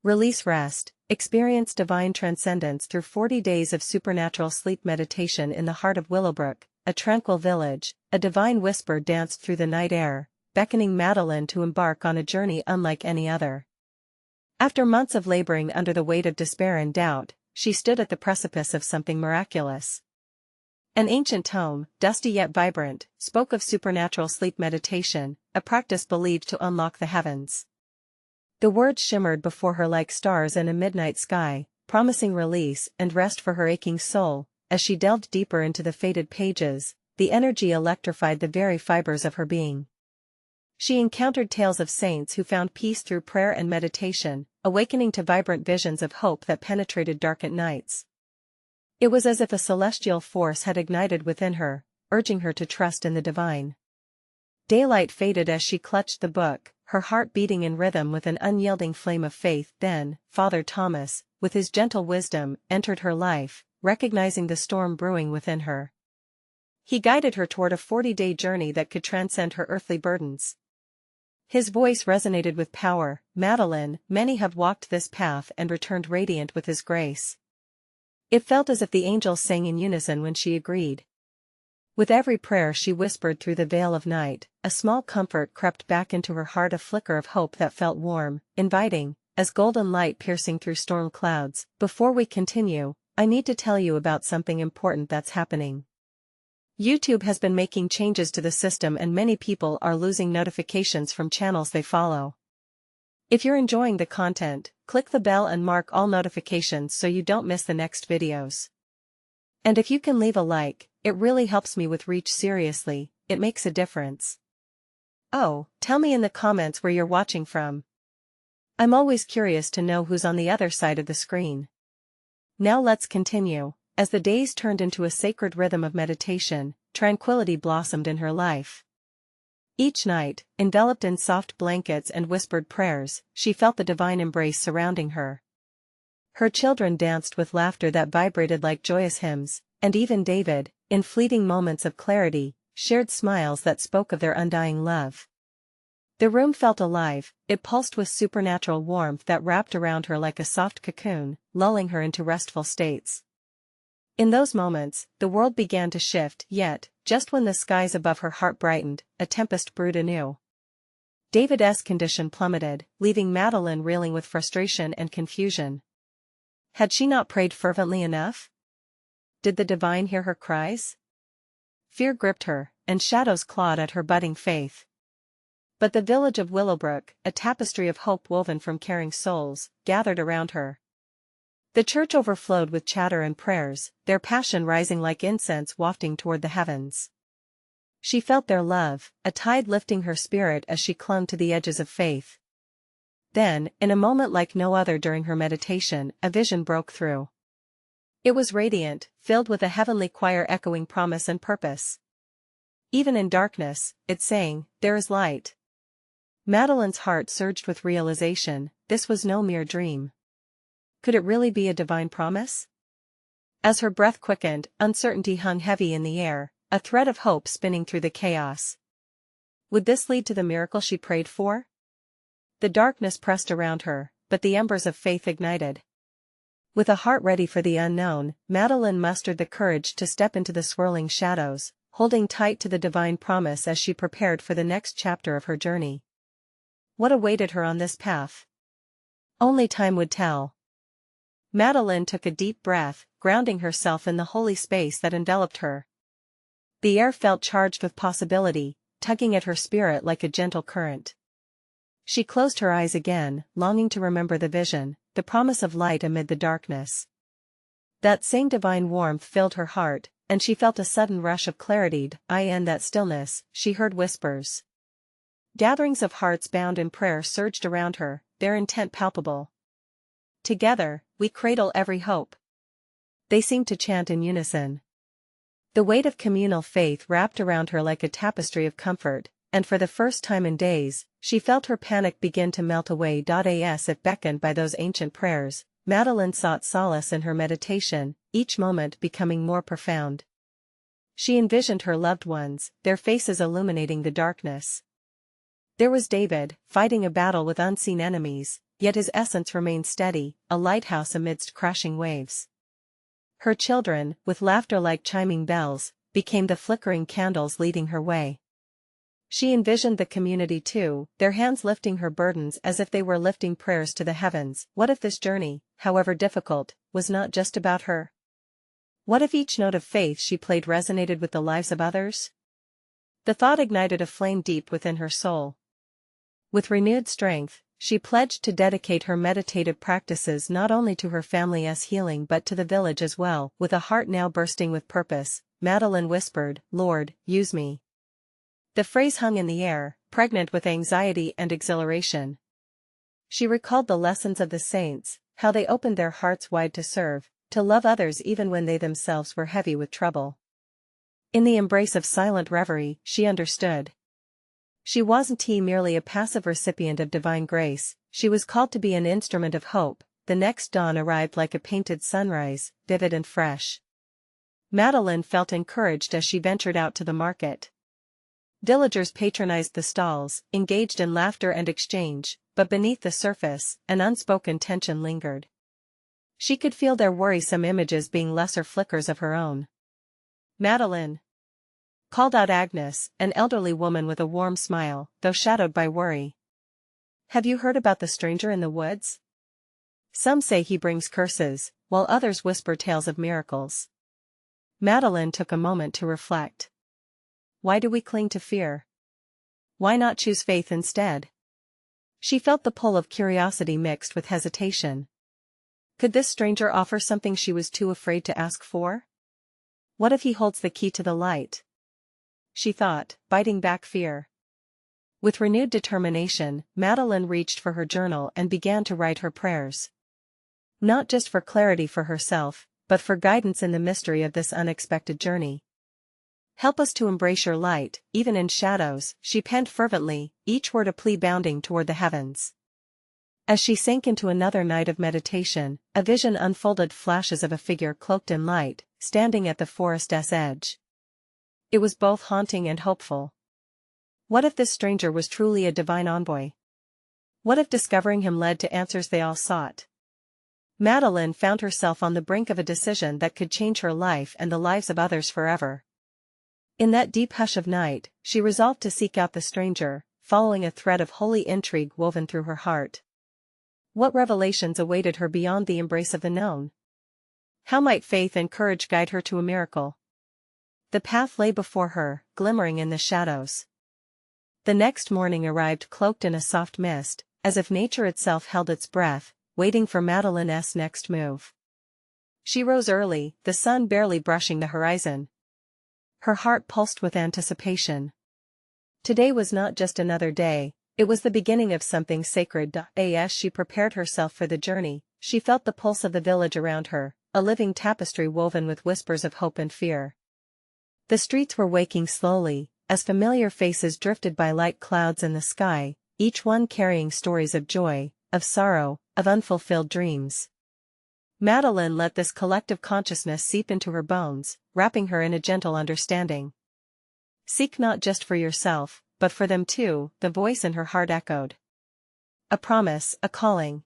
Release rest. Experience divine transcendence through 40 days of supernatural sleep meditation in the heart of Willowbrook, a tranquil village. A divine whisper danced through the night air, beckoning Madeline to embark on a journey unlike any other. After months of laboring under the weight of despair and doubt, she stood at the precipice of something miraculous. An ancient tome, dusty yet vibrant, spoke of supernatural sleep meditation, a practice believed to unlock the heavens. The words shimmered before her like stars in a midnight sky, promising release and rest for her aching soul. As she delved deeper into the faded pages, the energy electrified the very fibers of her being. She encountered tales of saints who found peace through prayer and meditation, awakening to vibrant visions of hope that penetrated darkened nights. It was as if a celestial force had ignited within her, urging her to trust in the divine. Daylight faded as she clutched the book, her heart beating in rhythm with an unyielding flame of faith. Then, Father Thomas, with his gentle wisdom, entered her life, recognizing the storm brewing within her. He guided her toward a 40-day journey that could transcend her earthly burdens. His voice resonated with power. "Madeline, many have walked this path and returned radiant with his grace." It felt as if the angels sang in unison when she agreed. With every prayer she whispered through the veil of night, a small comfort crept back into her heart, a flicker of hope that felt warm, inviting, as golden light piercing through storm clouds. Before we continue, I need to tell you about something important that's happening. YouTube has been making changes to the system and many people are losing notifications from channels they follow. If you're enjoying the content, click the bell and mark all notifications so you don't miss the next videos. And if you can leave a like, it really helps me with reach. Seriously, it makes a difference. Oh, tell me in the comments where you're watching from. I'm always curious to know who's on the other side of the screen. Now let's continue. As the days turned into a sacred rhythm of meditation, tranquility blossomed in her life. Each night, enveloped in soft blankets and whispered prayers, she felt the divine embrace surrounding her. Her children danced with laughter that vibrated like joyous hymns, and even David, in fleeting moments of clarity, shared smiles that spoke of their undying love. The room felt alive, it pulsed with supernatural warmth that wrapped around her like a soft cocoon, lulling her into restful states. In those moments, the world began to shift, yet, just when the skies above her heart brightened, a tempest brewed anew. David's condition plummeted, leaving Madeline reeling with frustration and confusion. Had she not prayed fervently enough? Did the divine hear her cries? Fear gripped her, and shadows clawed at her budding faith. But the village of Willowbrook, a tapestry of hope woven from caring souls, gathered around her. The church overflowed with chatter and prayers, their passion rising like incense wafting toward the heavens. She felt their love, a tide lifting her spirit as she clung to the edges of faith. Then, in a moment like no other during her meditation, a vision broke through. It was radiant, filled with a heavenly choir echoing promise and purpose. Even in darkness, it sang, "There is light." Madeline's heart surged with realization, this was no mere dream. Could it really be a divine promise? As her breath quickened, uncertainty hung heavy in the air, a thread of hope spinning through the chaos. Would this lead to the miracle she prayed for? The darkness pressed around her, but the embers of faith ignited. With a heart ready for the unknown, Madeline mustered the courage to step into the swirling shadows, holding tight to the divine promise as she prepared for the next chapter of her journey. What awaited her on this path? Only time would tell. Madeline took a deep breath, grounding herself in the holy space that enveloped her. The air felt charged with possibility, tugging at her spirit like a gentle current. She closed her eyes again, longing to remember the vision, the promise of light amid the darkness. That same divine warmth filled her heart, and she felt a sudden rush of clarity. In that stillness, she heard whispers. Gatherings of hearts bound in prayer surged around her, their intent palpable. "Together, we cradle every hope." They seemed to chant in unison. The weight of communal faith wrapped around her like a tapestry of comfort, and for the first time in days, she felt her panic begin to melt away. As if beckoned by those ancient prayers, Madeline sought solace in her meditation, each moment becoming more profound. She envisioned her loved ones, their faces illuminating the darkness. There was David, fighting a battle with unseen enemies, yet his essence remained steady, a lighthouse amidst crashing waves. Her children, with laughter like chiming bells, became the flickering candles leading her way. She envisioned the community too, their hands lifting her burdens as if they were lifting prayers to the heavens. What if this journey, however difficult, was not just about her? What if each note of faith she played resonated with the lives of others? The thought ignited a flame deep within her soul. With renewed strength, she pledged to dedicate her meditative practices not only to her family as healing but to the village as well. With a heart now bursting with purpose, Madeline whispered, "Lord, use me." The phrase hung in the air, pregnant with anxiety and exhilaration. She recalled the lessons of the saints, how they opened their hearts wide to serve, to love others even when they themselves were heavy with trouble. In the embrace of silent reverie, she understood. She wasn't merely a passive recipient of divine grace, she was called to be an instrument of hope. The next dawn arrived like a painted sunrise, vivid and fresh. Madeline felt encouraged as she ventured out to the market. Villagers patronized the stalls, engaged in laughter and exchange, but beneath the surface, an unspoken tension lingered. She could feel their worrisome images being lesser flickers of her own. "Madeline!" called out Agnes, an elderly woman with a warm smile, though shadowed by worry. "Have you heard about the stranger in the woods? Some say he brings curses, while others whisper tales of miracles." Madeline took a moment to reflect. Why do we cling to fear? Why not choose faith instead? She felt the pull of curiosity mixed with hesitation. Could this stranger offer something she was too afraid to ask for? What if he holds the key to the light? She thought, biting back fear. With renewed determination, Madeline reached for her journal and began to write her prayers. Not just for clarity for herself, but for guidance in the mystery of this unexpected journey. "Help us to embrace your light, even in shadows," she penned fervently, each word a plea bounding toward the heavens. As she sank into another night of meditation, a vision unfolded, flashes of a figure cloaked in light, standing at the forest's edge. It was both haunting and hopeful. What if this stranger was truly a divine envoy? What if discovering him led to answers they all sought? Madeline found herself on the brink of a decision that could change her life and the lives of others forever. In that deep hush of night, she resolved to seek out the stranger, following a thread of holy intrigue woven through her heart. What revelations awaited her beyond the embrace of the known? How might faith and courage guide her to a miracle? The path lay before her, glimmering in the shadows. The next morning arrived cloaked in a soft mist, as if nature itself held its breath, waiting for Madeline's next move. She rose early, the sun barely brushing the horizon. Her heart pulsed with anticipation. Today was not just another day, it was the beginning of something sacred. As she prepared herself for the journey, she felt the pulse of the village around her, a living tapestry woven with whispers of hope and fear. The streets were waking slowly, as familiar faces drifted by like clouds in the sky, each one carrying stories of joy, of sorrow, of unfulfilled dreams. Madeline let this collective consciousness seep into her bones, wrapping her in a gentle understanding. "Seek not just for yourself, but for them too," the voice in her heart echoed. A promise, a calling.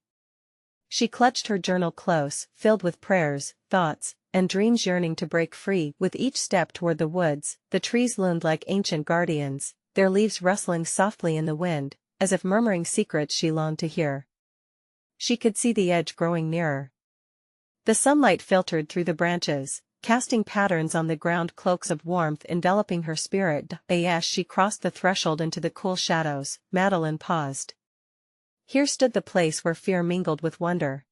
She clutched her journal close, filled with prayers, thoughts, and dreams yearning to break free. With each step toward the woods, the trees loomed like ancient guardians, their leaves rustling softly in the wind, as if murmuring secrets she longed to hear. She could see the edge growing nearer. The sunlight filtered through the branches, casting patterns on the ground, cloaks of warmth enveloping her spirit. As she crossed the threshold into the cool shadows, Madeline paused. Here stood the place where fear mingled with wonder.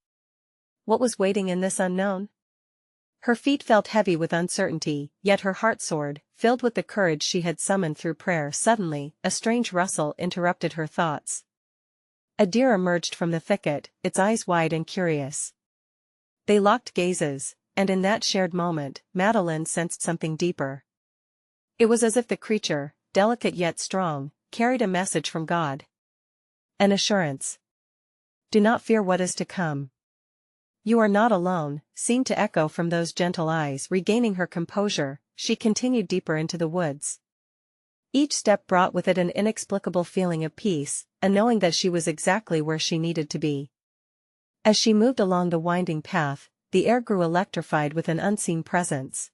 What was waiting in this unknown? Her feet felt heavy with uncertainty, yet her heart soared, filled with the courage she had summoned through prayer. Suddenly, a strange rustle interrupted her thoughts. A deer emerged from the thicket, its eyes wide and curious. They locked gazes, and in that shared moment, Madeline sensed something deeper. It was as if the creature, delicate yet strong, carried a message from God. An assurance. "Do not fear what is to come. You are not alone," seemed to echo from those gentle eyes. Regaining her composure, she continued deeper into the woods. Each step brought with it an inexplicable feeling of peace, a knowing that she was exactly where she needed to be. As she moved along the winding path, the air grew electrified with an unseen presence.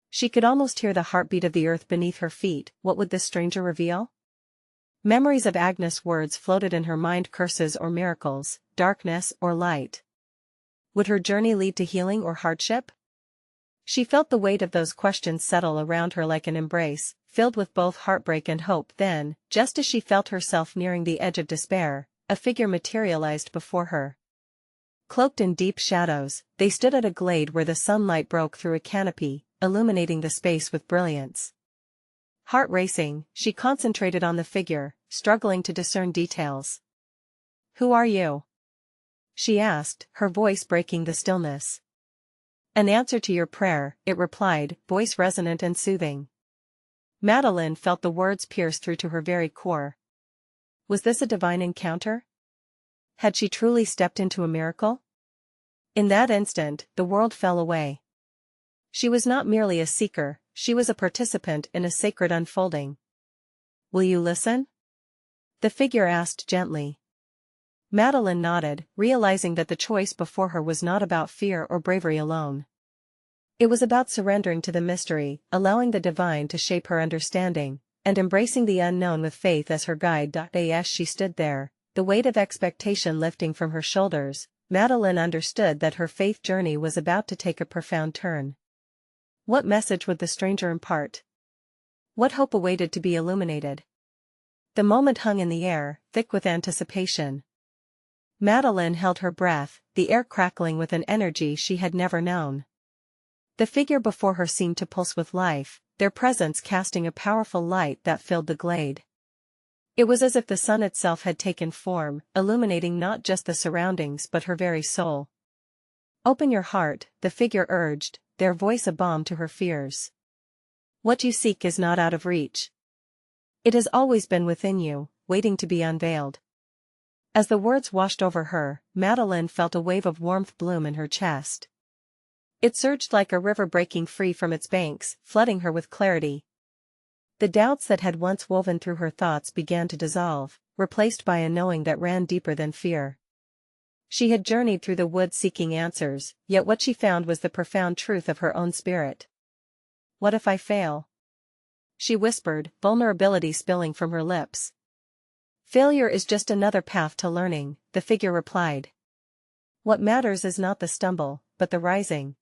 She could almost hear the heartbeat of the earth beneath her feet. What would this stranger reveal? Memories of Agnes' words floated in her mind, curses or miracles, darkness or light. Would her journey lead to healing or hardship? She felt the weight of those questions settle around her like an embrace, filled with both heartbreak and hope. Then, just as she felt herself nearing the edge of despair, a figure materialized before her. Cloaked in deep shadows, they stood at a glade where the sunlight broke through a canopy, illuminating the space with brilliance. Heart racing, she concentrated on the figure, struggling to discern details. "Who are you?" she asked, her voice breaking the stillness. "An answer to your prayer," it replied, voice resonant and soothing. Madeline felt the words pierce through to her very core. Was this a divine encounter? Had she truly stepped into a miracle? In that instant, the world fell away. She was not merely a seeker, she was a participant in a sacred unfolding. "Will you listen?" the figure asked gently. Madeline nodded, realizing that the choice before her was not about fear or bravery alone. It was about surrendering to the mystery, allowing the divine to shape her understanding, and embracing the unknown with faith as her guide. As she stood there, the weight of expectation lifting from her shoulders, Madeline understood that her faith journey was about to take a profound turn. What message would the stranger impart? What hope awaited to be illuminated? The moment hung in the air, thick with anticipation. Madeline held her breath, the air crackling with an energy she had never known. The figure before her seemed to pulse with life, their presence casting a powerful light that filled the glade. It was as if the sun itself had taken form, illuminating not just the surroundings but her very soul. "Open your heart," the figure urged, their voice a balm to her fears. "What you seek is not out of reach. It has always been within you, waiting to be unveiled." As the words washed over her, Madeline felt a wave of warmth bloom in her chest. It surged like a river breaking free from its banks, flooding her with clarity. The doubts that had once woven through her thoughts began to dissolve, replaced by a knowing that ran deeper than fear. She had journeyed through the woods seeking answers, yet what she found was the profound truth of her own spirit. "What if I fail?" she whispered, vulnerability spilling from her lips. "Failure is just another path to learning," the figure replied. "What matters is not the stumble, but the rising.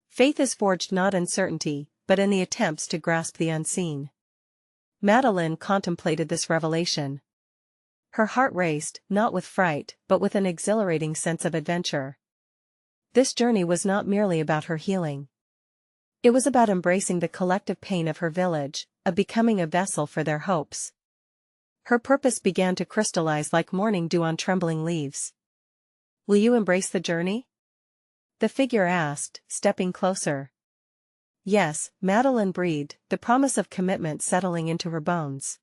Faith is forged not in certainty, but in the attempts to grasp the unseen." Madeline contemplated this revelation. Her heart raced, not with fright, but with an exhilarating sense of adventure. This journey was not merely about her healing. It was about embracing the collective pain of her village, of becoming a vessel for their hopes. Her purpose began to crystallize like morning dew on trembling leaves. "Will you embrace the journey?" the figure asked, stepping closer. "Yes," Madeline breathed, the promise of commitment settling into her bones.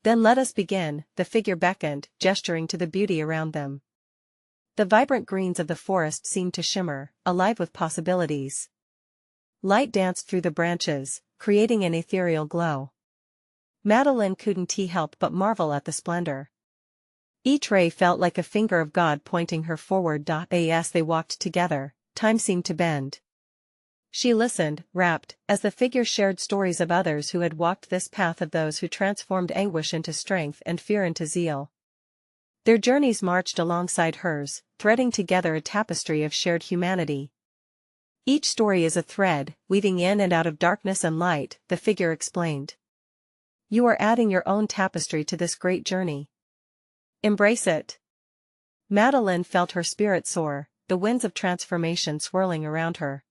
"Then let us begin," the figure beckoned, gesturing to the beauty around them. The vibrant greens of the forest seemed to shimmer, alive with possibilities. Light danced through the branches, creating an ethereal glow. Madeline couldn't help but marvel at the splendor. Each ray felt like a finger of God pointing her forward. As they walked together, time seemed to bend. She listened, rapt, as the figure shared stories of others who had walked this path, of those who transformed anguish into strength and fear into zeal. Their journeys marched alongside hers, threading together a tapestry of shared humanity. "Each story is a thread, weaving in and out of darkness and light," the figure explained. "You are adding your own tapestry to this great journey. Embrace it." Madeline felt her spirit soar, the winds of transformation swirling around her.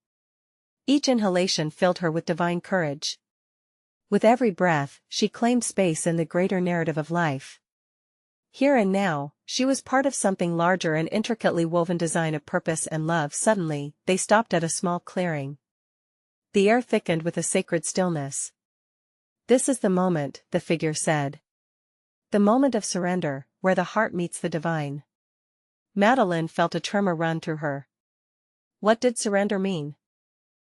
Each inhalation filled her with divine courage. With every breath, she claimed space in the greater narrative of life. Here and now, she was part of something larger, an intricately woven design of purpose and love. Suddenly, they stopped at a small clearing. The air thickened with a sacred stillness. "This is the moment," the figure said. "The moment of surrender, where the heart meets the divine." Madeline felt a tremor run through her. What did surrender mean?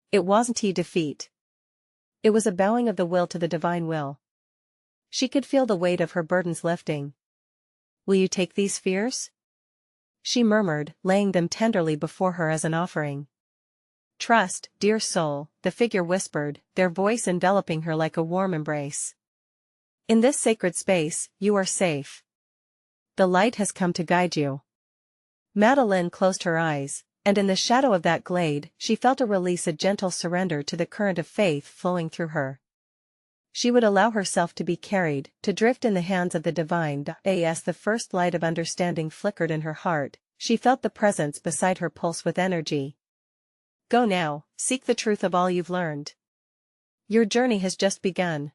It wasn't defeat. It was a bowing of the will to the divine will. She could feel the weight of her burdens lifting. "Will you take these fears?" she murmured, laying them tenderly before her as an offering. Trust, dear soul, the figure whispered, their voice enveloping her like a warm embrace. In this sacred space, you are safe. The light has come to guide you. Madeline closed her eyes, and in the shadow of that glade, she felt a release, a gentle surrender to the current of faith flowing through her. She would allow herself to be carried, to drift in the hands of the divine. As the first light of understanding flickered in her heart, she felt the presence beside her pulse with energy. Go now, seek the truth of all you've learned. Your journey has just begun.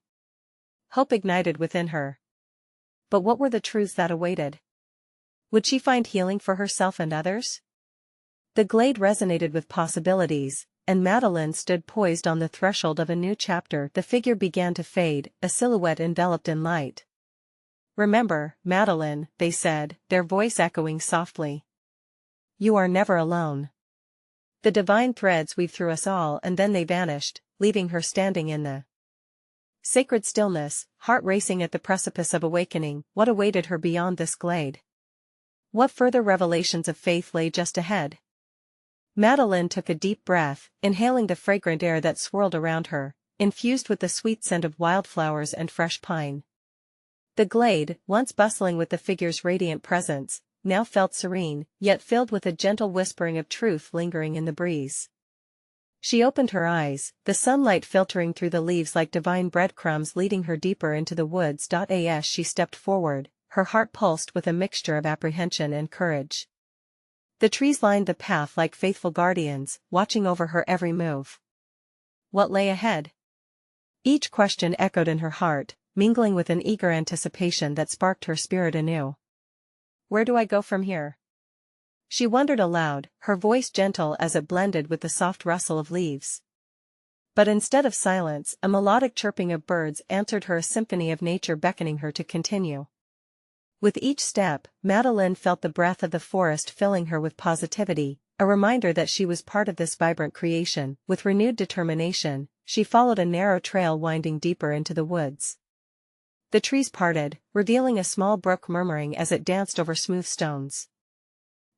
Hope ignited within her. But what were the truths that awaited? Would she find healing for herself and others? The glade resonated with possibilities, and Madeline stood poised on the threshold of a new chapter. The figure began to fade, a silhouette enveloped in light. Remember, Madeline, they said, their voice echoing softly. You are never alone. The divine threads weave through us all, and then they vanished, leaving her standing in the sacred stillness, heart racing at the precipice of awakening. What awaited her beyond this glade? What further revelations of faith lay just ahead? Madeline took a deep breath, inhaling the fragrant air that swirled around her, infused with the sweet scent of wildflowers and fresh pine. The glade, once bustling with the figure's radiant presence, now felt serene, yet filled with a gentle whispering of truth lingering in the breeze. She opened her eyes, the sunlight filtering through the leaves like divine breadcrumbs leading her deeper into the woods. As she stepped forward, her heart pulsed with a mixture of apprehension and courage. The trees lined the path like faithful guardians, watching over her every move. What lay ahead? Each question echoed in her heart, mingling with an eager anticipation that sparked her spirit anew. Where do I go from here? She wondered aloud, her voice gentle as it blended with the soft rustle of leaves. But instead of silence, a melodic chirping of birds answered her, a symphony of nature beckoning her to continue. With each step, Madeline felt the breath of the forest filling her with positivity, a reminder that she was part of this vibrant creation. With renewed determination, she followed a narrow trail winding deeper into the woods. The trees parted, revealing a small brook murmuring as it danced over smooth stones.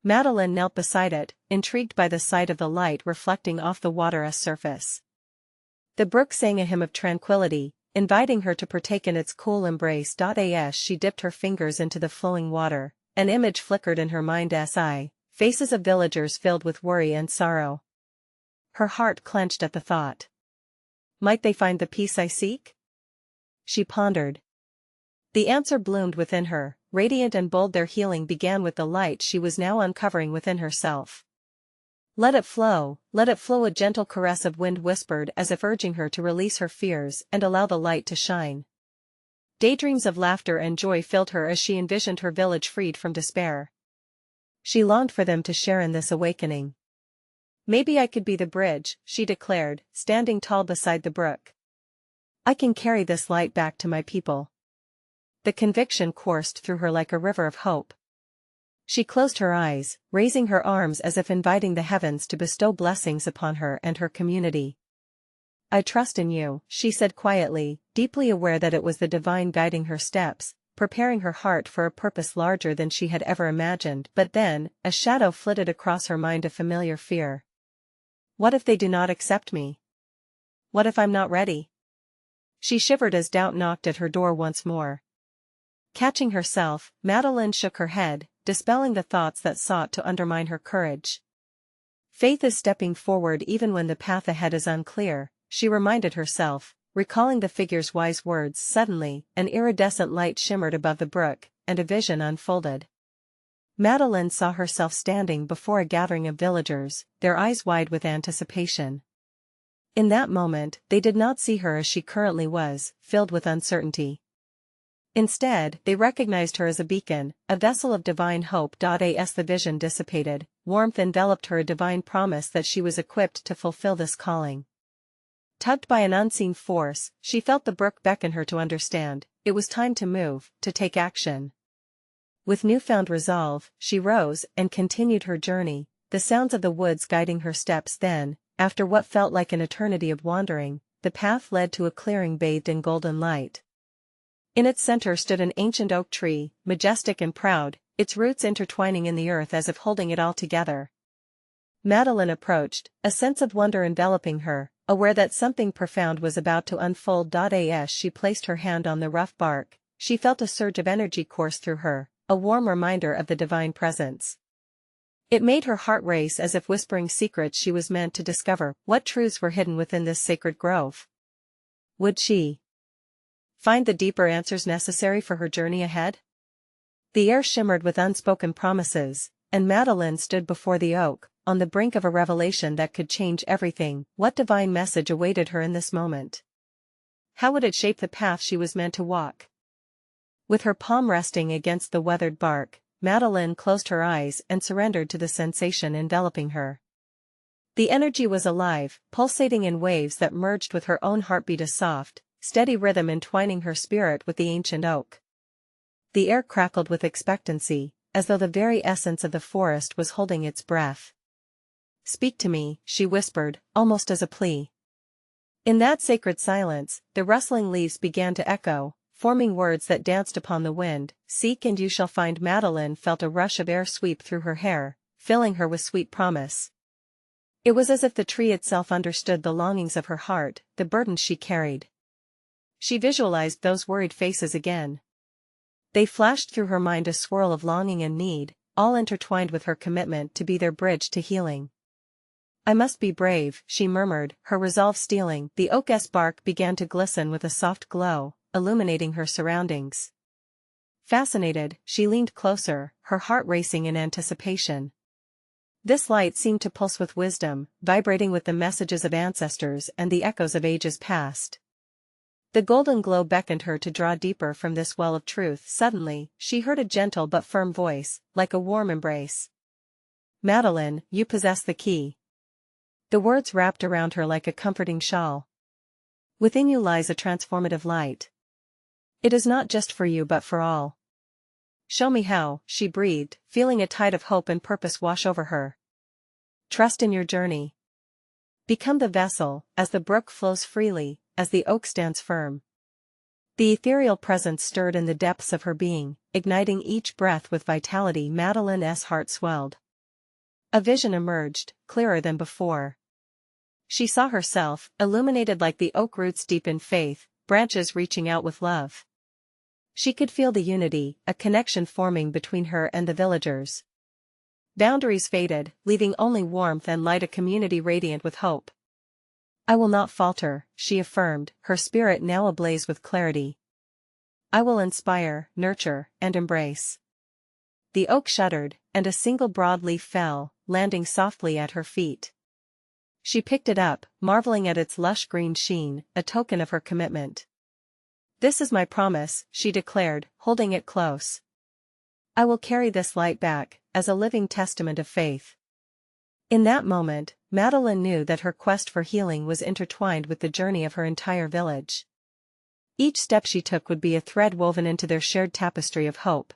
Madeline knelt beside it, intrigued by the sight of the light reflecting off the water's surface. The brook sang a hymn of tranquility, inviting her to partake in its cool embrace. As she dipped her fingers into the flowing water, an image flickered in her mind's eye, faces of villagers filled with worry and sorrow. Her heart clenched at the thought. Might they find the peace I seek? She pondered. The answer bloomed within her, radiant and bold. Their healing began with the light she was now uncovering within herself. Let it flow, a gentle caress of wind whispered as if urging her to release her fears and allow the light to shine. Daydreams of laughter and joy filled her as she envisioned her village freed from despair. She longed for them to share in this awakening. Maybe I could be the bridge, she declared, standing tall beside the brook. I can carry this light back to my people. The conviction coursed through her like a river of hope. She closed her eyes, raising her arms as if inviting the heavens to bestow blessings upon her and her community. I trust in you, she said quietly, deeply aware that it was the divine guiding her steps, preparing her heart for a purpose larger than she had ever imagined. But then, a shadow flitted across her mind, a familiar fear. What if they do not accept me? What if I'm not ready? She shivered as doubt knocked at her door once more. Catching herself, Madeline shook her head, dispelling the thoughts that sought to undermine her courage. Faith is stepping forward even when the path ahead is unclear, she reminded herself, recalling the figure's wise words. Suddenly, an iridescent light shimmered above the brook, and a vision unfolded. Madeline saw herself standing before a gathering of villagers, their eyes wide with anticipation. In that moment, they did not see her as she currently was, filled with uncertainty. Instead, they recognized her as a beacon, a vessel of divine hope. As the vision dissipated, warmth enveloped her, a divine promise that she was equipped to fulfill this calling. Tugged by an unseen force, she felt the brook beckon her to understand. It was time to move, to take action. With newfound resolve, she rose and continued her journey, the sounds of the woods guiding her steps. Then, after what felt like an eternity of wandering, the path led to a clearing bathed in golden light. In its center stood an ancient oak tree, majestic and proud, its roots intertwining in the earth as if holding it all together. Madeline approached, a sense of wonder enveloping her, aware that something profound was about to unfold. As she placed her hand on the rough bark, she felt a surge of energy course through her, a warm reminder of the divine presence. It made her heart race as if whispering secrets she was meant to discover. What truths were hidden within this sacred grove? Would she find the deeper answers necessary for her journey ahead? The air shimmered with unspoken promises, and Madeline stood before the oak, on the brink of a revelation that could change everything. What divine message awaited her in this moment? How would it shape the path she was meant to walk? With her palm resting against the weathered bark, Madeline closed her eyes and surrendered to the sensation enveloping her. The energy was alive, pulsating in waves that merged with her own heartbeat, a soft, steady rhythm entwining her spirit with the ancient oak. The air crackled with expectancy, as though the very essence of the forest was holding its breath. "Speak to me," she whispered, almost as a plea. In that sacred silence, the rustling leaves began to echo, forming words that danced upon the wind. "Seek and you shall find." Madeline felt a rush of air sweep through her hair, filling her with sweet promise. It was as if the tree itself understood the longings of her heart, the burdens she carried. She visualized those worried faces again. They flashed through her mind, a swirl of longing and need, all intertwined with her commitment to be their bridge to healing. "I must be brave," she murmured, her resolve steeling. The oak's bark began to glisten with a soft glow, illuminating her surroundings. Fascinated, she leaned closer, her heart racing in anticipation. This light seemed to pulse with wisdom, vibrating with the messages of ancestors and the echoes of ages past. The golden glow beckoned her to draw deeper from this well of truth. Suddenly, she heard a gentle but firm voice, like a warm embrace. "Madeline, you possess the key." The words wrapped around her like a comforting shawl. "Within you lies a transformative light. It is not just for you but for all." "Show me how," she breathed, feeling a tide of hope and purpose wash over her. "Trust in your journey. Become the vessel, as the brook flows freely, as the oak stands firm." The ethereal presence stirred in the depths of her being, igniting each breath with vitality. Madeline's heart swelled. A vision emerged, clearer than before. She saw herself, illuminated like the oak, roots deep in faith, branches reaching out with love. She could feel the unity, a connection forming between her and the villagers. Boundaries faded, leaving only warmth and light, a community radiant with hope. "I will not falter," she affirmed, her spirit now ablaze with clarity. "I will inspire, nurture, and embrace." The oak shuddered, and a single broad leaf fell, landing softly at her feet. She picked it up, marveling at its lush green sheen, a token of her commitment. "This is my promise," she declared, holding it close. "I will carry this light back, as a living testament of faith." In that moment, Madeline knew that her quest for healing was intertwined with the journey of her entire village. Each step she took would be a thread woven into their shared tapestry of hope.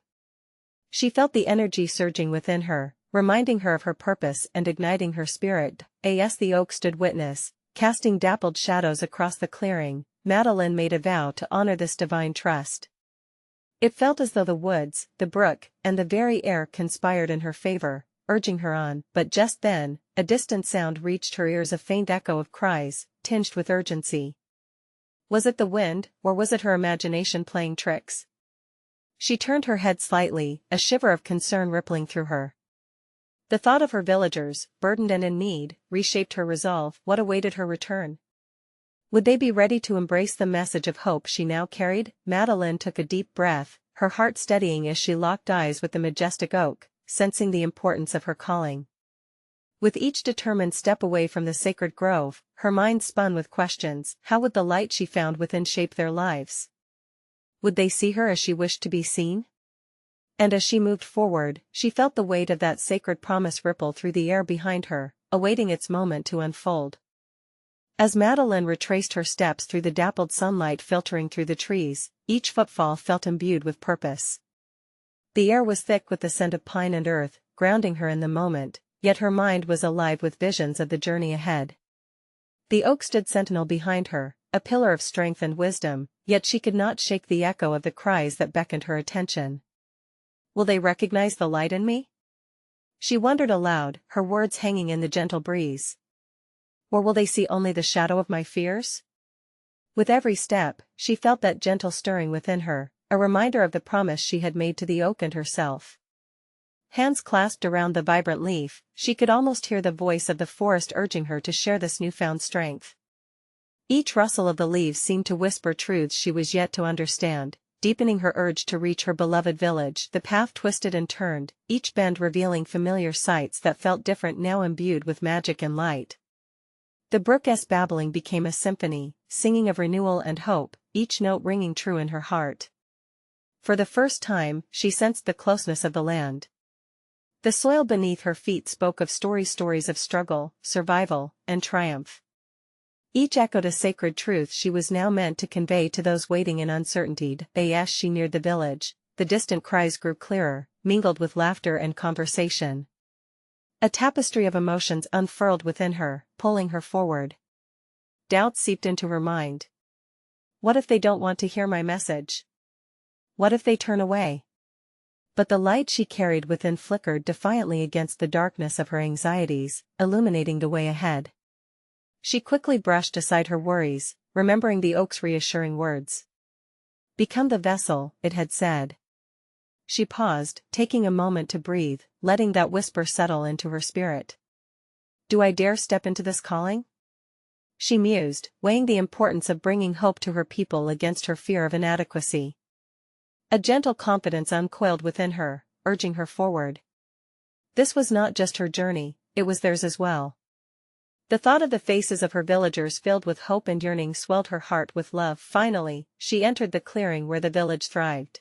She felt the energy surging within her, reminding her of her purpose and igniting her spirit. As the oak stood witness, casting dappled shadows across the clearing, Madeline made a vow to honor this divine trust. It felt as though the woods, the brook, and the very air conspired in her favor, urging her on. But just then, a distant sound reached her ears, a faint echo of cries, tinged with urgency. Was it the wind, or was it her imagination playing tricks? She turned her head slightly, a shiver of concern rippling through her. The thought of her villagers, burdened and in need, reshaped her resolve. What awaited her return? Would they be ready to embrace the message of hope she now carried? Madeline took a deep breath, her heart steadying as she locked eyes with the majestic oak, sensing the importance of her calling. With each determined step away from the sacred grove, her mind spun with questions. How would the light she found within shape their lives? Would they see her as she wished to be seen? And as she moved forward, she felt the weight of that sacred promise ripple through the air behind her, awaiting its moment to unfold. As Madeline retraced her steps through the dappled sunlight filtering through the trees, each footfall felt imbued with purpose. The air was thick with the scent of pine and earth, grounding her in the moment, yet her mind was alive with visions of the journey ahead. The oak stood sentinel behind her, a pillar of strength and wisdom, yet she could not shake the echo of the cries that beckoned her attention. Will they recognize the light in me? She wondered aloud, her words hanging in the gentle breeze. Or will they see only the shadow of my fears? With every step, she felt that gentle stirring within her, a reminder of the promise she had made to the oak and herself. Hands clasped around the vibrant leaf, she could almost hear the voice of the forest urging her to share this newfound strength. Each rustle of the leaves seemed to whisper truths she was yet to understand, deepening her urge to reach her beloved village. The path twisted and turned, each bend revealing familiar sights that felt different now imbued with magic and light. The brook's babbling became a symphony, singing of renewal and hope, each note ringing true in her heart. For the first time, she sensed the closeness of the land. The soil beneath her feet spoke of stories of struggle, survival, and triumph. Each echoed a sacred truth she was now meant to convey to those waiting in uncertainty. As she neared the village, the distant cries grew clearer, mingled with laughter and conversation. A tapestry of emotions unfurled within her, pulling her forward. Doubts seeped into her mind. What if they don't want to hear my message? What if they turn away? But the light she carried within flickered defiantly against the darkness of her anxieties, illuminating the way ahead. She quickly brushed aside her worries, remembering the oak's reassuring words. Become the vessel, it had said. She paused, taking a moment to breathe, letting that whisper settle into her spirit. Do I dare step into this calling? She mused, weighing the importance of bringing hope to her people against her fear of inadequacy. A gentle confidence uncoiled within her, urging her forward. This was not just her journey, it was theirs as well. The thought of the faces of her villagers filled with hope and yearning swelled her heart with love. Finally, she entered the clearing where the village thrived.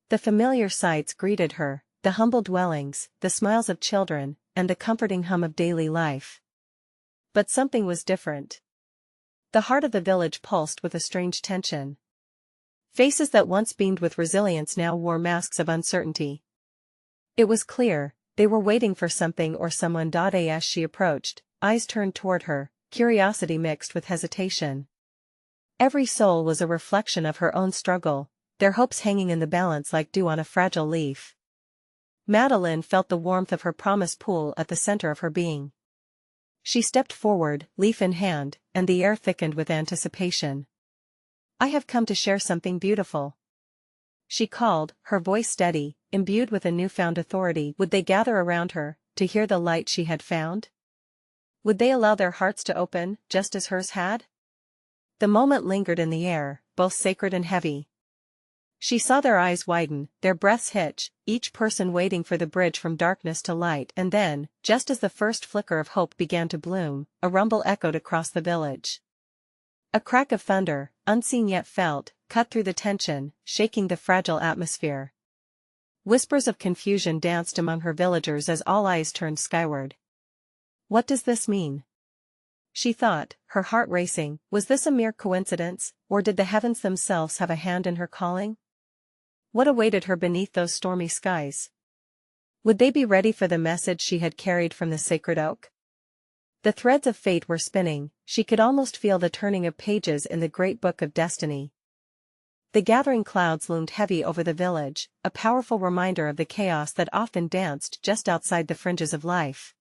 The familiar sights greeted her, the humble dwellings, the smiles of children, and the comforting hum of daily life. But something was different. The heart of the village pulsed with a strange tension. Faces that once beamed with resilience now wore masks of uncertainty. It was clear, they were waiting for something or someone. As she approached, eyes turned toward her, curiosity mixed with hesitation. Every soul was a reflection of her own struggle, their hopes hanging in the balance like dew on a fragile leaf. Madeline felt the warmth of her promise pool at the center of her being. She stepped forward, leaf in hand, and the air thickened with anticipation. I have come to share something beautiful. She called, her voice steady, imbued with a newfound authority. Would they gather around her, to hear the light she had found? Would they allow their hearts to open, just as hers had? The moment lingered in the air, both sacred and heavy. She saw their eyes widen, their breaths hitch, each person waiting for the bridge from darkness to light. And then, just as the first flicker of hope began to bloom, a rumble echoed across the village. A crack of thunder, unseen yet felt, cut through the tension, shaking the fragile atmosphere. Whispers of confusion danced among her villagers as all eyes turned skyward. What does this mean? She thought, her heart racing. Was this a mere coincidence, or did the heavens themselves have a hand in her calling? What awaited her beneath those stormy skies? Would they be ready for the message she had carried from the sacred oak? The threads of fate were spinning, she could almost feel the turning of pages in the great book of destiny. The gathering clouds loomed heavy over the village, a powerful reminder of the chaos that often danced just outside the fringes of life.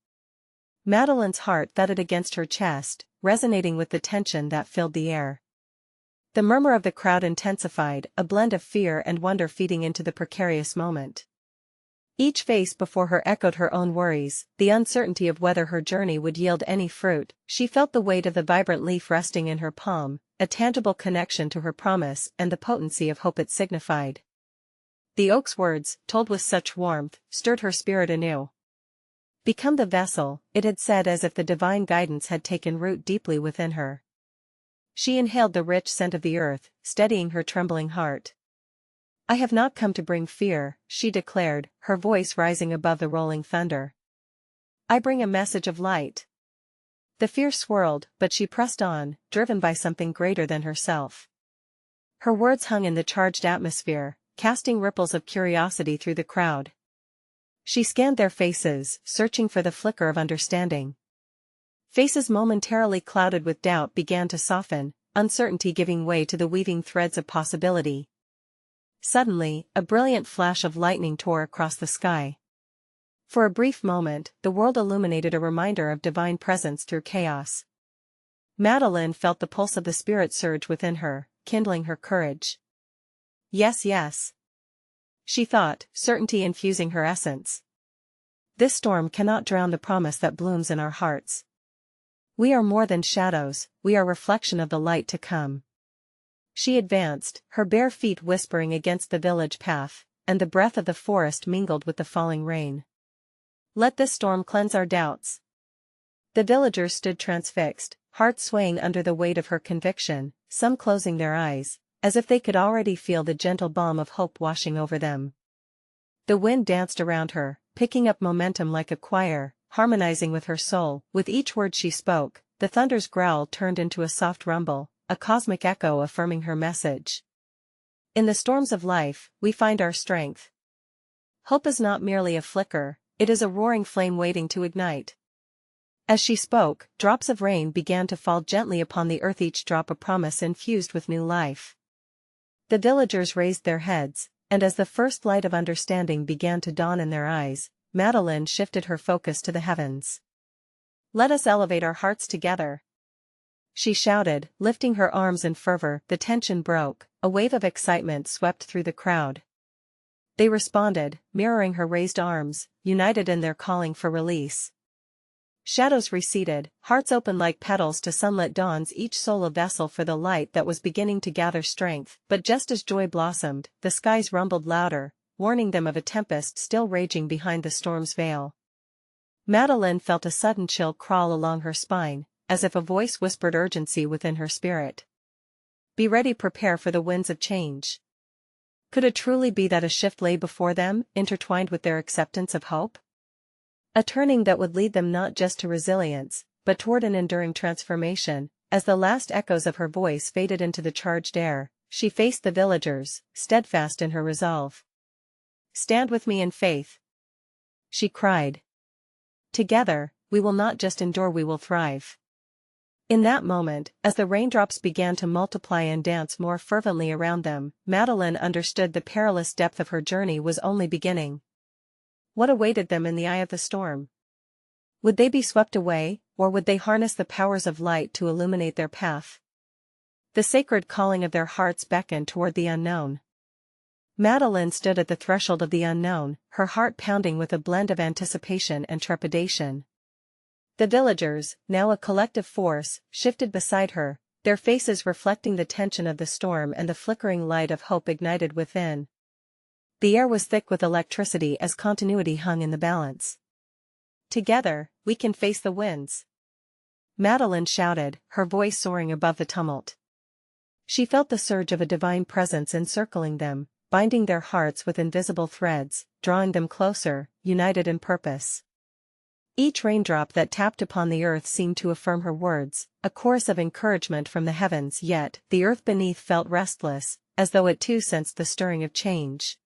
Madeline's heart thudded against her chest, resonating with the tension that filled the air. The murmur of the crowd intensified, a blend of fear and wonder feeding into the precarious moment. Each face before her echoed her own worries, the uncertainty of whether her journey would yield any fruit. She felt the weight of the vibrant leaf resting in her palm, a tangible connection to her promise and the potency of hope it signified. The oak's words, told with such warmth, stirred her spirit anew. Become the vessel, it had said, as if the divine guidance had taken root deeply within her. She inhaled the rich scent of the earth, steadying her trembling heart. I have not come to bring fear, she declared, her voice rising above the rolling thunder. I bring a message of light. The fear swirled, but she pressed on, driven by something greater than herself. Her words hung in the charged atmosphere, casting ripples of curiosity through the crowd. She scanned their faces, searching for the flicker of understanding. Faces momentarily clouded with doubt began to soften, uncertainty giving way to the weaving threads of possibility. Suddenly, a brilliant flash of lightning tore across the sky. For a brief moment, the world illuminated, a reminder of divine presence through chaos. Madeline felt the pulse of the spirit surge within her, kindling her courage. Yes, yes, she thought, certainty infusing her essence. This storm cannot drown the promise that blooms in our hearts. We are more than shadows, we are reflection of the light to come. She advanced, her bare feet whispering against the village path, and the breath of the forest mingled with the falling rain. Let this storm cleanse our doubts. The villagers stood transfixed, hearts swaying under the weight of her conviction, some closing their eyes, as if they could already feel the gentle balm of hope washing over them. The wind danced around her, picking up momentum like a choir, harmonizing with her soul. With each word she spoke, the thunder's growl turned into a soft rumble, a cosmic echo affirming her message. In the storms of life, we find our strength. Hope is not merely a flicker, it is a roaring flame waiting to ignite. As she spoke, drops of rain began to fall gently upon the earth, each drop a promise infused with new life. The villagers raised their heads, and as the first light of understanding began to dawn in their eyes, Madeline shifted her focus to the heavens. Let us elevate our hearts together, she shouted, lifting her arms in fervor. The tension broke, a wave of excitement swept through the crowd. They responded, mirroring her raised arms, united in their calling for release. Shadows receded, hearts opened like petals to sunlit dawns, each soul a vessel for the light that was beginning to gather strength. But just as joy blossomed, the skies rumbled louder, warning them of a tempest still raging behind the storm's veil. Madeline felt a sudden chill crawl along her spine, as if a voice whispered urgency within her spirit. Be ready, prepare for the winds of change. Could it truly be that a shift lay before them, intertwined with their acceptance of hope? A turning that would lead them not just to resilience, but toward an enduring transformation. As the last echoes of her voice faded into the charged air, she faced the villagers, steadfast in her resolve. Stand with me in faith, she cried. Together, we will not just endure, we will thrive. In that moment, as the raindrops began to multiply and dance more fervently around them, Madeline understood the perilous depth of her journey was only beginning. What awaited them in the eye of the storm? Would they be swept away, or would they harness the powers of light to illuminate their path? The sacred calling of their hearts beckoned toward the unknown. Madeline stood at the threshold of the unknown, her heart pounding with a blend of anticipation and trepidation. The villagers, now a collective force, shifted beside her, their faces reflecting the tension of the storm and the flickering light of hope ignited within. The air was thick with electricity as continuity hung in the balance. Together, we can face the winds, Madeline shouted, her voice soaring above the tumult. She felt the surge of a divine presence encircling them, binding their hearts with invisible threads, drawing them closer, united in purpose. Each raindrop that tapped upon the earth seemed to affirm her words, a chorus of encouragement from the heavens. Yet, the earth beneath felt restless, as though it too sensed the stirring of change.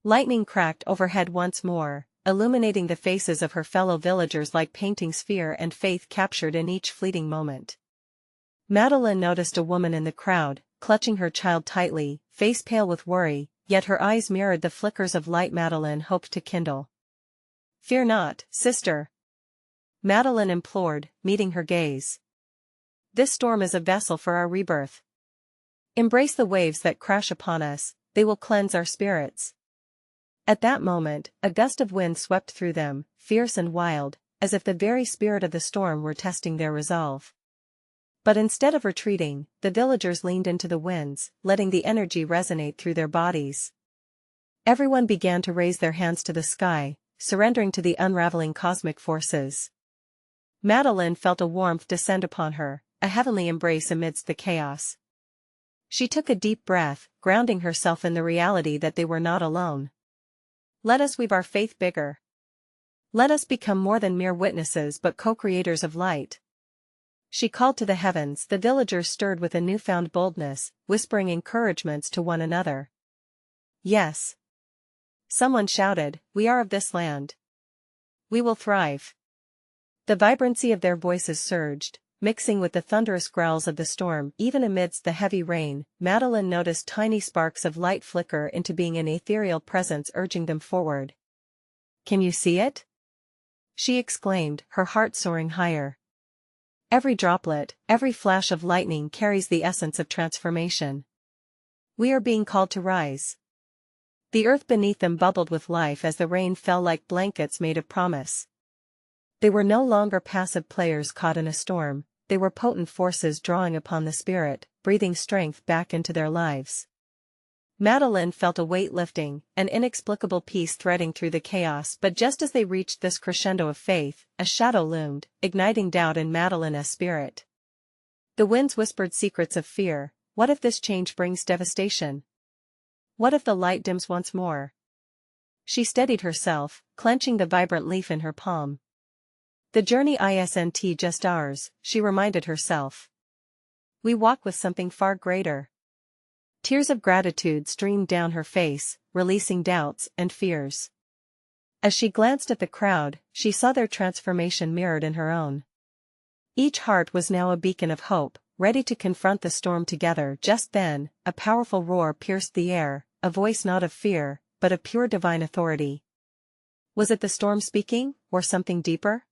Lightning cracked overhead once more, illuminating the faces of her fellow villagers like paintings, fear and faith captured in each fleeting moment. Madeline noticed a woman in the crowd, clutching her child tightly, face pale with worry, yet her eyes mirrored the flickers of light Madeline hoped to kindle. "Fear not, sister," Madeline implored, meeting her gaze. "This storm is a vessel for our rebirth. Embrace the waves that crash upon us, they will cleanse our spirits." At that moment, a gust of wind swept through them, fierce and wild, as if the very spirit of the storm were testing their resolve. But instead of retreating, the villagers leaned into the winds, letting the energy resonate through their bodies. Everyone began to raise their hands to the sky, surrendering to the unraveling cosmic forces. Madeline felt a warmth descend upon her, a heavenly embrace amidst the chaos. She took a deep breath, grounding herself in the reality that they were not alone. "Let us weave our faith bigger. Let us become more than mere witnesses but co-creators of light," she called to the heavens. The villagers stirred with a newfound boldness, whispering encouragements to one another. "Yes," someone shouted, "we are of this land. We will thrive." The vibrancy of their voices surged, mixing with the thunderous growls of the storm. Even amidst the heavy rain, Madeline noticed tiny sparks of light flicker into being, an ethereal presence urging them forward. "Can you see it?" she exclaimed, her heart soaring higher. Every droplet, every flash of lightning carries the essence of transformation. We are being called to rise. The earth beneath them bubbled with life as the rain fell like blankets made of promise. They were no longer passive players caught in a storm, they were potent forces drawing upon the spirit, breathing strength back into their lives. Madeline felt a weight lifting, an inexplicable peace threading through the chaos. But just as they reached this crescendo of faith, a shadow loomed, igniting doubt in Madeline's spirit. The winds whispered secrets of fear. What if this change brings devastation? What if the light dims once more? She steadied herself, clenching the vibrant leaf in her palm. The journey isn't just ours, she reminded herself. We walk with something far greater. Tears of gratitude streamed down her face, releasing doubts and fears. As she glanced at the crowd, she saw their transformation mirrored in her own. Each heart was now a beacon of hope, ready to confront the storm together. Just then, a powerful roar pierced the air, a voice not of fear, but of pure divine authority. Was it the storm speaking, or something deeper?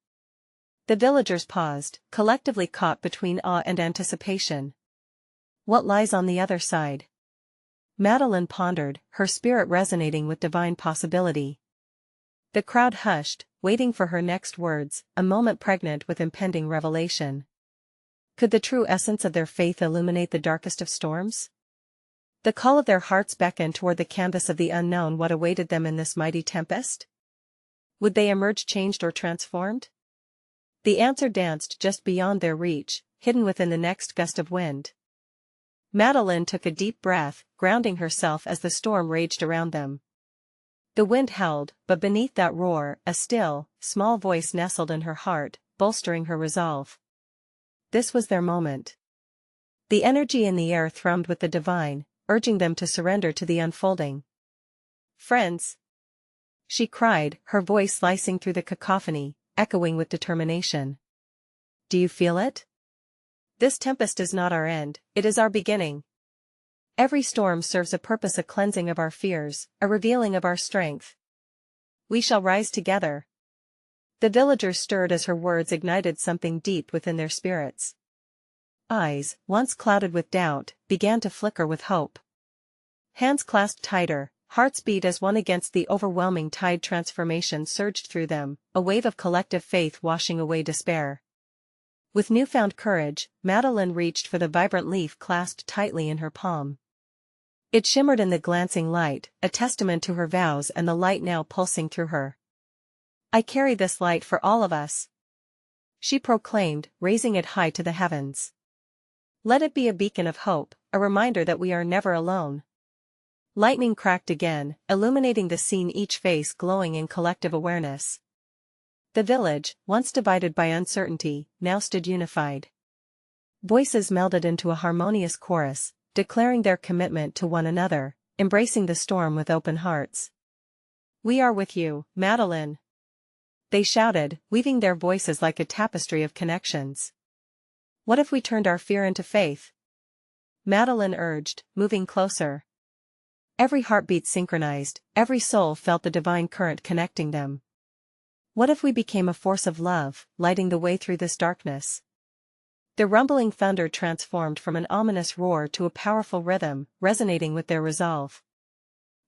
The villagers paused, collectively caught between awe and anticipation. What lies on the other side? Madeline pondered, her spirit resonating with divine possibility. The crowd hushed, waiting for her next words, a moment pregnant with impending revelation. Could the true essence of their faith illuminate the darkest of storms? The call of their hearts beckoned toward the canvas of the unknown. What awaited them in this mighty tempest? Would they emerge changed or transformed? The answer danced just beyond their reach, hidden within the next gust of wind. Madeline took a deep breath, grounding herself as the storm raged around them. The wind howled, but beneath that roar, a still, small voice nestled in her heart, bolstering her resolve. This was their moment. The energy in the air thrummed with the divine, urging them to surrender to the unfolding. "Friends!" she cried, her voice slicing through the cacophony, echoing with determination. "Do you feel it? This tempest is not our end, it is our beginning. Every storm serves a purpose, a cleansing of our fears, a revealing of our strength. We shall rise together." The villagers stirred as her words ignited something deep within their spirits. Eyes, once clouded with doubt, began to flicker with hope. Hands clasped tighter, hearts beat as one against the overwhelming tide. Transformation surged through them, a wave of collective faith washing away despair. With newfound courage, Madeline reached for the vibrant leaf clasped tightly in her palm. It shimmered in the glancing light, a testament to her vows and the light now pulsing through her. "I carry this light for all of us," she proclaimed, raising it high to the heavens. "Let it be a beacon of hope, a reminder that we are never alone." Lightning cracked again, illuminating the scene, each face glowing in collective awareness. The village, once divided by uncertainty, now stood unified. Voices melded into a harmonious chorus, declaring their commitment to one another, embracing the storm with open hearts. "We are with you, Madeline," they shouted, weaving their voices like a tapestry of connections. "What if we turned our fear into faith?" Madeline urged, moving closer. Every heartbeat synchronized, every soul felt the divine current connecting them. "What if we became a force of love, lighting the way through this darkness?" The rumbling thunder transformed from an ominous roar to a powerful rhythm, resonating with their resolve.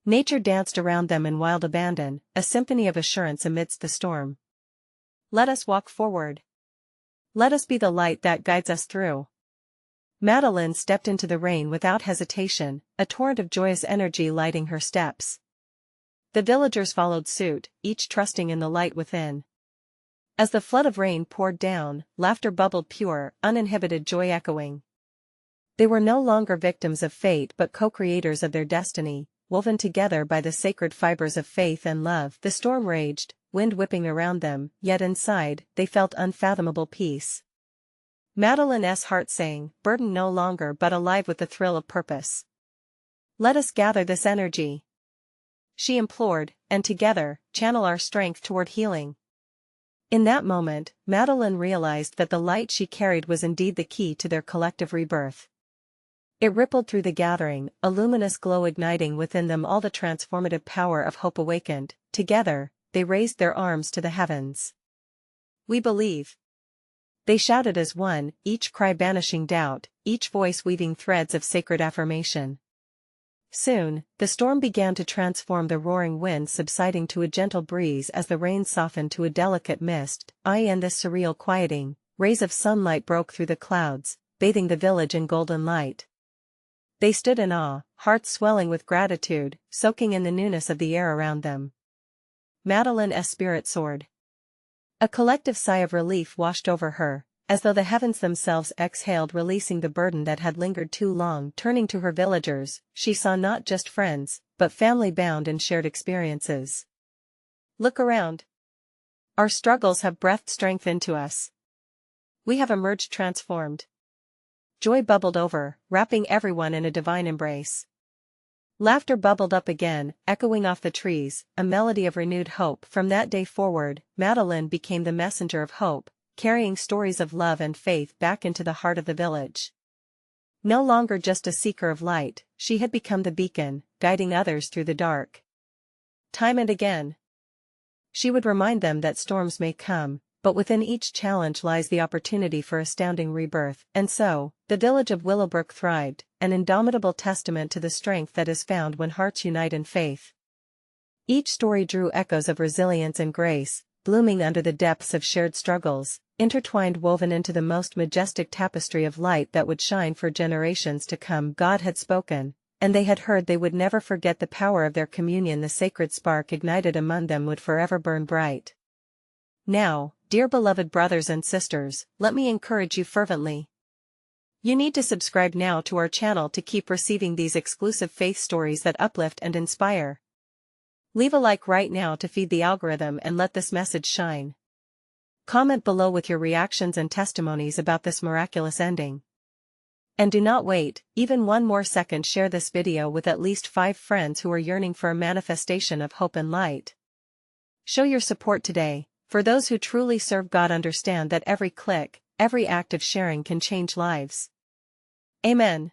Nature danced around them in wild abandon, a symphony of assurance amidst the storm. "Let us walk forward. Let us be the light that guides us through." Madeline stepped into the rain without hesitation, a torrent of joyous energy lighting her steps. The villagers followed suit, each trusting in the light within. As the flood of rain poured down, laughter bubbled, pure, uninhibited joy echoing. They were no longer victims of fate but co-creators of their destiny, woven together by the sacred fibers of faith and love. The storm raged, wind whipping around them, yet inside, they felt unfathomable peace. Madeline's heart sang, burdened no longer but alive with the thrill of purpose. "Let us gather this energy," she implored, "and together, channel our strength toward healing." In that moment, Madeline realized that the light she carried was indeed the key to their collective rebirth. It rippled through the gathering, a luminous glow igniting within them all the transformative power of hope awakened. Together, they raised their arms to the heavens. "We believe!" They shouted as one, each cry banishing doubt, each voice weaving threads of sacred affirmation. Soon, the storm began to transform, the roaring wind subsiding to a gentle breeze as the rain softened to a delicate mist. In this surreal quieting, rays of sunlight broke through the clouds, bathing the village in golden light. They stood in awe, hearts swelling with gratitude, soaking in the newness of the air around them. Madeline's spirit soared. A collective sigh of relief washed over her, as though the heavens themselves exhaled, releasing the burden that had lingered too long. Turning to her villagers, she saw not just friends, but family bound in shared experiences. "Look around. Our struggles have breathed strength into us. We have emerged transformed." Joy bubbled over, wrapping everyone in a divine embrace. Laughter bubbled up again, echoing off the trees, a melody of renewed hope. From that day forward, Madeline became the messenger of hope, carrying stories of love and faith back into the heart of the village. No longer just a seeker of light, she had become the beacon, guiding others through the dark. Time and again, she would remind them that storms may come, but within each challenge lies the opportunity for astounding rebirth. And so, the village of Willowbrook thrived, an indomitable testament to the strength that is found when hearts unite in faith. Each story drew echoes of resilience and grace, blooming under the depths of shared struggles, intertwined, woven into the most majestic tapestry of light that would shine for generations to come. God had spoken, and they had heard. They would never forget the power of their communion. The sacred spark ignited among them would forever burn bright. Now, dear beloved brothers and sisters, let me encourage you fervently. You need to subscribe now to our channel to keep receiving these exclusive faith stories that uplift and inspire. Leave a like right now to feed the algorithm and let this message shine. Comment below with your reactions and testimonies about this miraculous ending. And do not wait even one more second. Share this video with at least 5 friends who are yearning for a manifestation of hope and light. Show your support today, for those who truly serve God understand that every click, every act of sharing can change lives. Amen.